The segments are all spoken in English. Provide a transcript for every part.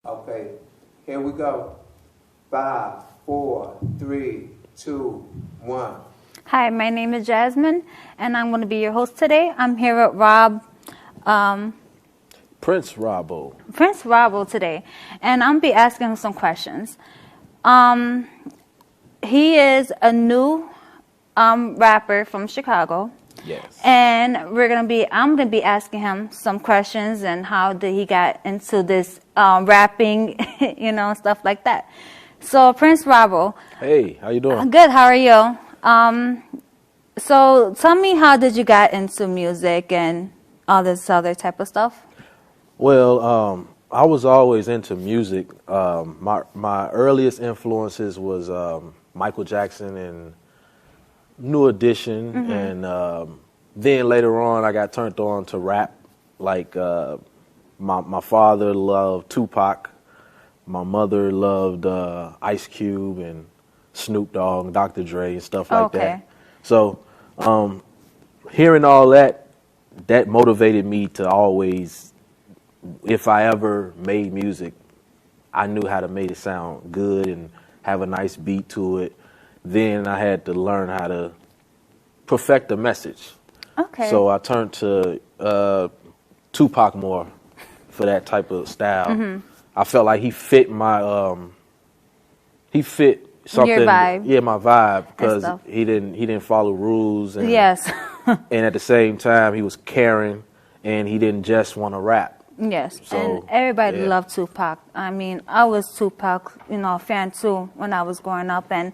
Okay, here we go. 5, 4, 3, 2, 1. Hi, my name is Jasmine, and I'm going to be your host today. I'm here with Prince Robbo today, and I'm be asking him some questions. He is a new rapper from Chicago. Yes. And I'm gonna be asking him some questions and how did he got into this rapping, stuff like that. So Prince Robbo. Hey, how you doing? Good. How are you? So tell me, how did you get into music and all this other type of stuff? Well, I was always into music. My earliest influences was Michael Jackson and New Edition, and then later on I got turned on to rap. Like my father loved Tupac, my mother loved Ice Cube and Snoop Dogg and Dr. Dre and stuff like that. So hearing all that motivated me to always, if I ever made music, I knew how to make it sound good and have a nice beat to it. Then I had to learn how to perfect the message. Okay. So I turned to Tupac more for that type of style. I felt like he fit something. Your vibe. Yeah, my vibe, because he didn't follow rules. And, yes. and at the same time, he was caring, and he didn't just want to rap. Yes, So, and everybody yeah. loved Tupac. I mean, I was Tupac, fan too when I was growing up, and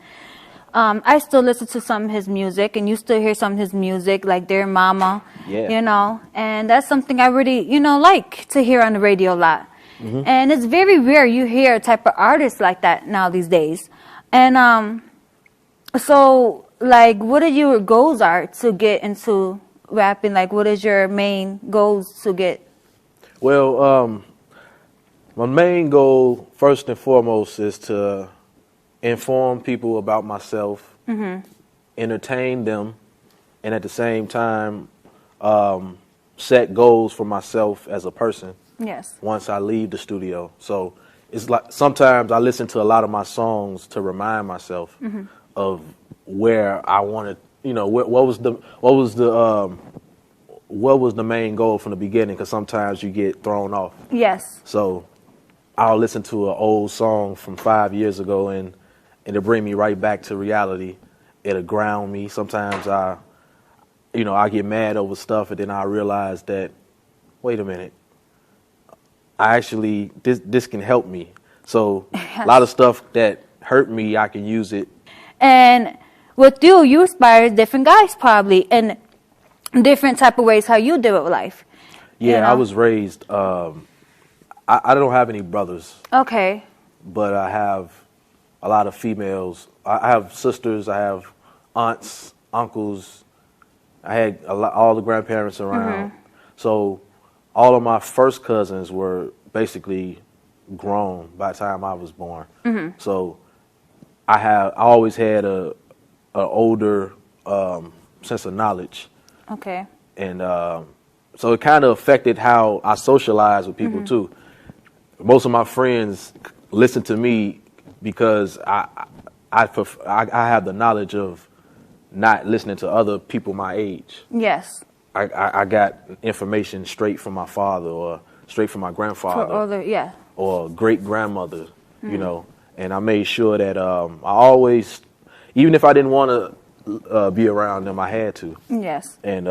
I still listen to some of his music, and you still hear some of his music, like Dear Mama, and that's something I really, like to hear on the radio a lot. And it's very rare you hear a type of artist like that now these days. And so, like, what are your goals are to get into rapping? Like, what is your main goals to get? Well, my main goal, first and foremost, is to inform people about myself, entertain them, and at the same time, set goals for myself as a person. Yes. Once I leave the studio. So it's like sometimes I listen to a lot of my songs to remind myself of where I wanted, what was the main goal from the beginning, because sometimes you get thrown off. Yes. So I'll listen to an old song from 5 years ago and it'll bring me right back to reality. It'll ground me. Sometimes I get mad over stuff, and then I realize that, wait a minute, this can help me. So a lot of stuff that hurt me, I can use it. And with you inspire different guys probably in different type of ways how you deal with life. Yeah, I was raised, I don't have any brothers. Okay. But I have a lot of females. I have sisters, I have aunts, uncles. I had all the grandparents around. So all of my first cousins were basically grown by the time I was born. So I always had a older sense of knowledge. Okay. And so it kind of affected how I socialize with people too. Most of my friends listen to me because I have the knowledge of not listening to other people my age. Yes. I got information straight from my father or straight from my grandfather or great grandmother, and I made sure that I always, even if I didn't want to be around them, I had to. Yes. And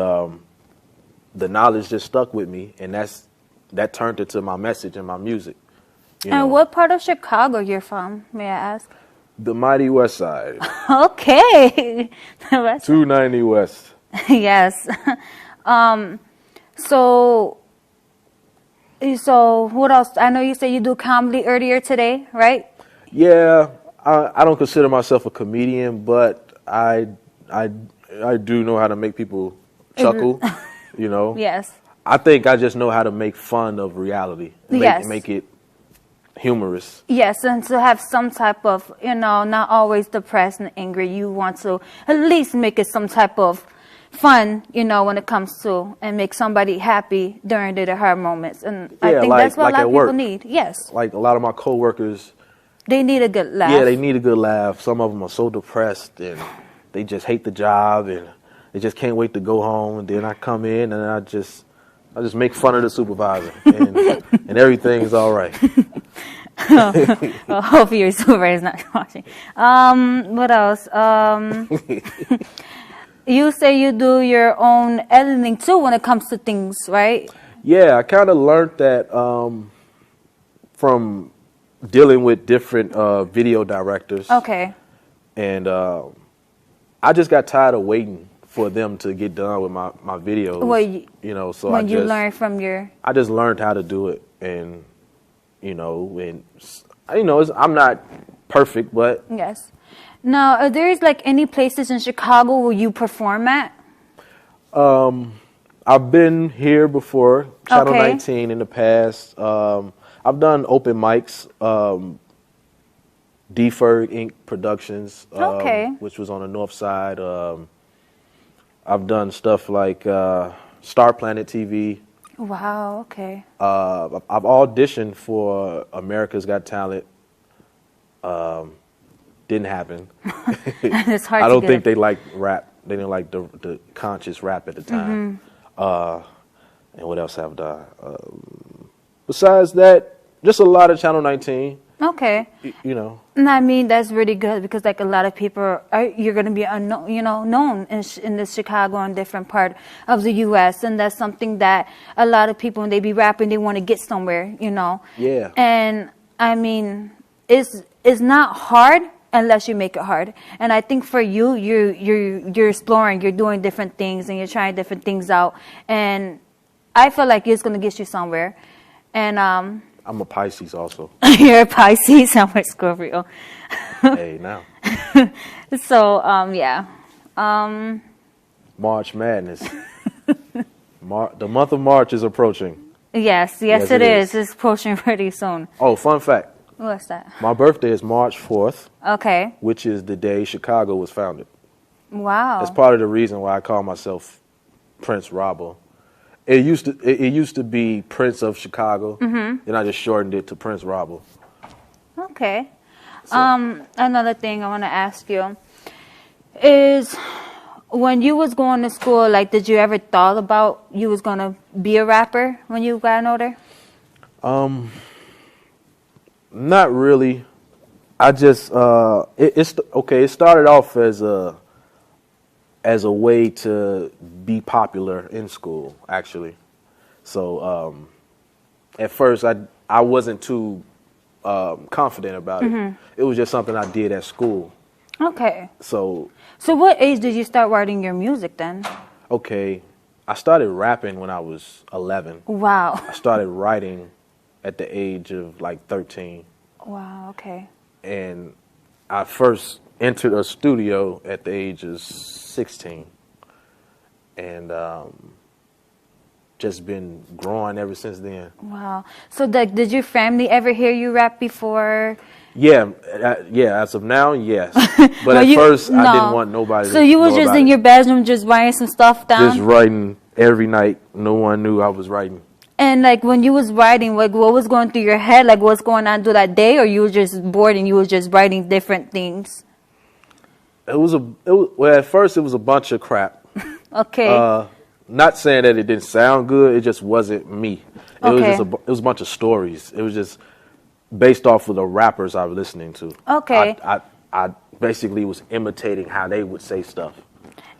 the knowledge just stuck with me, and that turned into my message and my music. And what part of Chicago you're from, may I ask? The mighty West Side. Okay. 290 West. Yes. So what else? I know you said you do comedy earlier today, right? Yeah, I don't consider myself a comedian, but I do know how to make people chuckle, Yes. I think I just know how to make fun of reality. Make it humorous. Yes, and to have some type of, not always depressed and angry. You want to at least make it some type of fun, you know, when it comes to and make somebody happy during their hard moments. And Yeah, I think like, that's what like a lot at of work. people need. Yes. Like a lot of my coworkers, They need a good laugh. yeah, they need a good laugh. Some of them are so depressed and they just hate the job and they just can't wait to go home. And then I come in and I just make fun of the supervisor and everything's all right. Well, hopefully your supervisor is not watching. What else? You say you do your own editing too when it comes to things, right? Yeah, I kind of learned that from dealing with different video directors. Okay. And I just got tired of waiting for them to get done with my videos. Well, you know, so when you learn from your... I just learned how to do it, and you know, I'm not perfect, but Yes. Now, are there like any places in Chicago where you perform at? I've been here before, Channel Okay. 19 in the past. I've done open mics, Deferred Inc. Productions, Okay. which was on the north side. I've done stuff like Star Planet TV. Wow, okay. I've auditioned for America's Got Talent. Didn't happen. It's hard I to don't get think a- they like rap. They didn't like the conscious rap at the time. And what else have I done? Besides that, just a lot of Channel 19. Okay. You know. And I mean, that's really good because like a lot of people you're going to be known in the Chicago and different part of the U.S. And that's something that a lot of people, when they be rapping, they want to get somewhere, you know. Yeah. And I mean, it's not hard unless you make it hard. And I think for you, you're exploring, you're doing different things and you're trying different things out. And I feel like it's going to get you somewhere. And I'm a Pisces also. you're a Pisces, I'm a Scorpio. Hey, now. So, yeah. March Madness. The month of March is approaching. Yes, Yes, it it is. is. It's approaching pretty soon. Oh, fun fact. What's that? My birthday is March 4th, Okay. which is the day Chicago was founded. Wow. That's part of the reason why I call myself Prince Robbo. It used to be Prince of Chicago, then I just shortened it to Prince Robbo. Okay. So- Another thing I want to ask you is when you was going to school, like, did you ever thought about you was going to be a rapper when you got older? Not really. I just it started off as a way to be popular in school, actually. So at first I wasn't too confident about it. It was just something I did at school. Okay. So what age did you start writing your music then? okay, I started rapping when I was 11. Wow. I started writing at the age of like 13. Wow, okay. And I first entered a studio at the age of 16. And just been growing ever since then. Wow. So did your family ever hear you rap before? Yeah, as of now, yes. But No, at first, I didn't want nobody to So you was know just about in it. your bedroom just writing some stuff down? Just writing every night. No one knew I was writing. And like when you was writing, like what was going through your head? Like what's going on through that day? Or you were just bored and you was just writing different things? Well, at first, it was a bunch of crap. Okay. Not saying that it didn't sound good. It just wasn't me. It was Okay. just it was a bunch of stories. It was just based off of the rappers I was listening to. Okay. I basically was imitating how they would say stuff,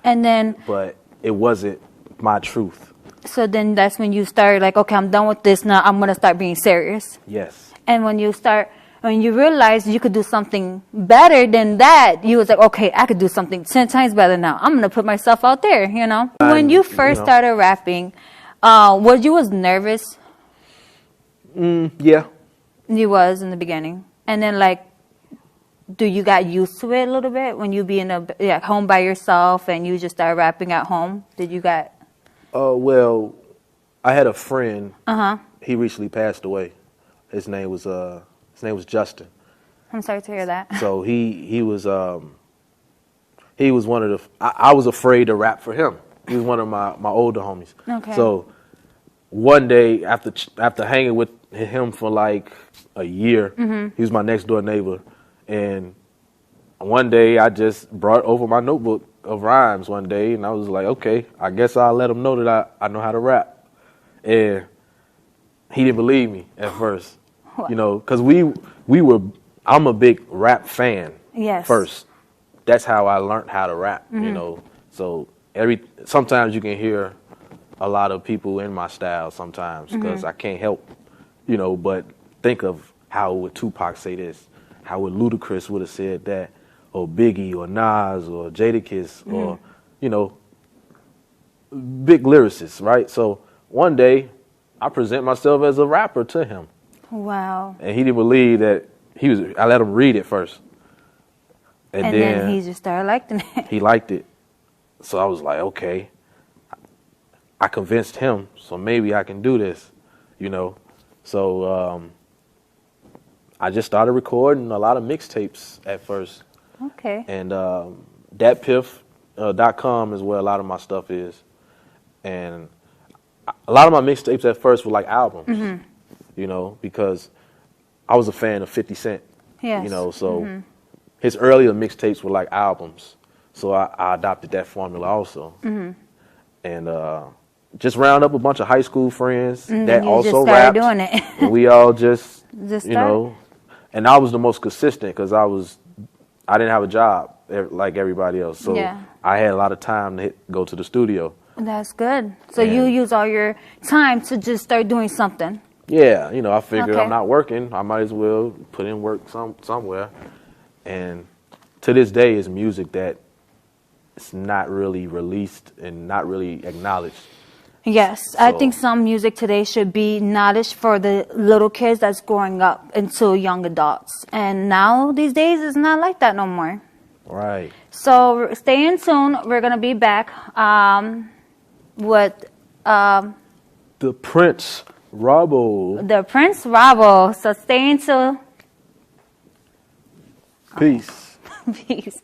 And then, but it wasn't my truth. so then that's when you started like, okay, I'm done with this now. I'm going to start being serious. Yes. And when you realized you could do something better than that, you was like, okay, I could do something 10 times better now. I'm going to put myself out there, you know? When you first started rapping, you was nervous? Yeah. You was in the beginning. And then like, do you got used to it a little bit when you be in home by yourself and you just started rapping at home? Did you got... Well, I had a friend. Uh-huh. He recently passed away. His name was Justin. I'm sorry to hear that. So he was one of the. I was afraid to rap for him He was one of my older homies. Okay. So one day after hanging with him for like a year, he was my next door neighbor, and one day I just brought over my notebook of rhymes one day, and I was like, okay, I guess I'll let him know that I know how to rap. And he didn't believe me at first, you know, because I'm a big rap fan. Yes. First, that's how I learned how to rap, you know. So sometimes you can hear a lot of people in my style sometimes because I can't help, you know, but think of how would Tupac say this, how would Ludacris would have said that, or Biggie or Nas or Jadakiss or, you know, big lyricists, right? So one day I present myself as a rapper to him. Wow. And he didn't believe that I let him read it first. And then he just started liking it. He liked it. So I was like, okay, I convinced him, so maybe I can do this, you know. So I just started recording a lot of mixtapes at first. Okay. And thatpiff.com is where a lot of my stuff is. And a lot of my mixtapes at first were like albums, you know, because I was a fan of 50 Cent, you know, so his earlier mixtapes were like albums. So I adopted that formula also. And just round up a bunch of high school friends that also rapped. Doing it. And we all just you know, and I was the most consistent because I didn't have a job like everybody else. So I had a lot of time to go to the studio. That's good. So you use all your time to just start doing something. Yeah, you know, I figured I'm not working. I might as well put in work somewhere. And to this day, it's music that it's not really released and not really acknowledged. Yes, so I think some music today should be acknowledged for the little kids that's growing up into young adults. And now, these days, it's not like that no more. Right. So stay in tune. We're going to be back with... the Prince Robbo. The Prince Robbo. So stay in tune. Peace. Peace.